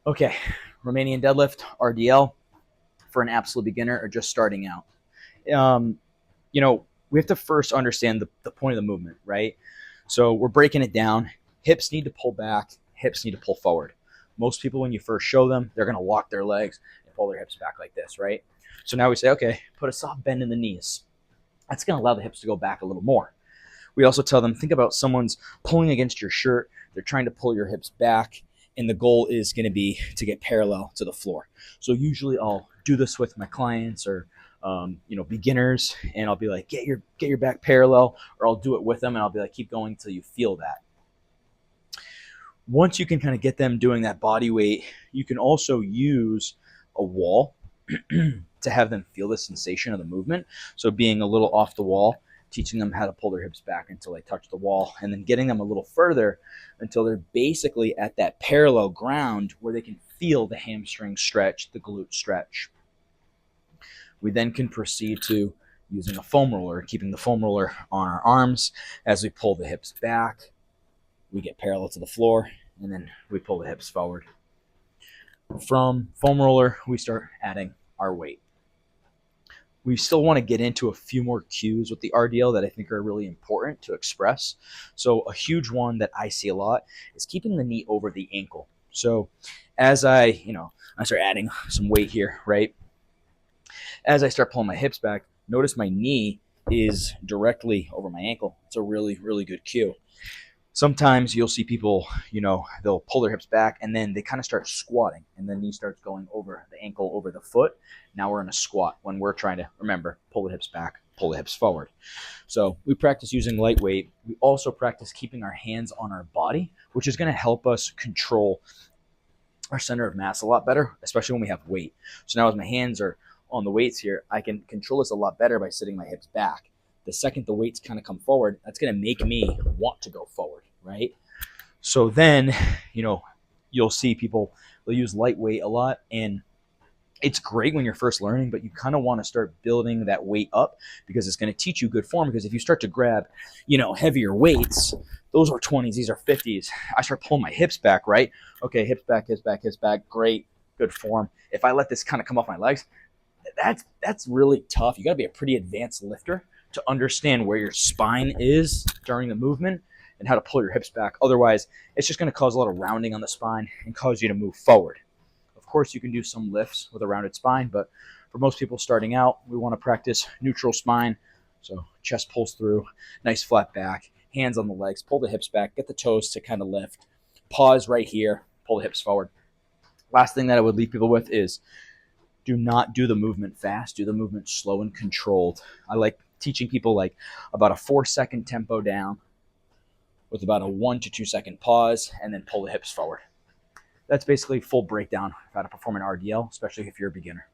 Okay, Romanian deadlift, RDL, for an absolute beginner or just starting out. Um, we have to first understand the point of the movement, right? So we're breaking it down. Hips need to pull back, hips need to pull forward. Most people, when you first show them, they're going to lock their legs and pull their hips back like this, right? So now we say, okay, put a soft bend in the knees. That's going to allow the hips to go back a little more. We also tell them, think about someone's pulling against your shirt. They're trying to pull your hips back, and the goal is going to be to get parallel to the floor. So usually I'll do this with my clients or beginners, and I'll be like, get your back parallel, or I'll do it with them, and I'll be like, keep going until you feel that. Once you can kind of get them doing that body weight, you can also use a wall to have them feel the sensation of the movement. So being a little off the wall, teaching them how to pull their hips back until they touch the wall, and then getting them a little further until they're basically at that parallel ground where they can feel the hamstring stretch, the glute stretch. We then can proceed to using a foam roller, keeping the foam roller on our arms as we pull the hips back. We get parallel to the floor, and then we pull the hips forward. From foam roller, we start adding our weight. We still want to get into a few more cues with the RDL that I think are really important to express. So a huge one that I see a lot is keeping the knee over the ankle. So as I start adding some weight here, right? As I start pulling my hips back, notice my knee is directly over my ankle. It's a really, really good cue. Sometimes you'll see people, they'll pull their hips back and then they kind of start squatting and the knee starts going over the ankle, over the foot. Now we're in a squat when we're trying to, remember, pull the hips back, pull the hips forward. So we practice using lightweight. We also practice keeping our hands on our body, which is going to help us control our center of mass a lot better, especially when we have weight. So now as my hands are on the weights here, I can control this a lot better by sitting my hips back. The second the weights kind of come forward, that's going to make me want to go forward, right? So then, you'll see people, they'll use lightweight a lot, and it's great when you're first learning, but you kind of want to start building that weight up because it's going to teach you good form. Because if you start to grab, heavier weights, those are 20s, these are 50s. I start pulling my hips back, right? Okay, hips back, hips back, hips back. Great, good form. If I let this kind of come off my legs, that's really tough. You got to be a pretty advanced lifter to understand where your spine is during the movement and how to pull your hips back. Otherwise, it's just going to cause a lot of rounding on the spine and cause you to move forward. Of course, you can do some lifts with a rounded spine, but for most people starting out, we want to practice neutral spine. So chest pulls through, nice flat back, hands on the legs, pull the hips back, get the toes to kind of lift. Pause right here, pull the hips forward. Last thing that I would leave people with is do not do the movement fast. Do the movement slow and controlled. I like teaching people like about a 4-second tempo down with about a 1 to 2 second pause and then pull the hips forward. That's basically full breakdown of how to perform an RDL, especially if you're a beginner.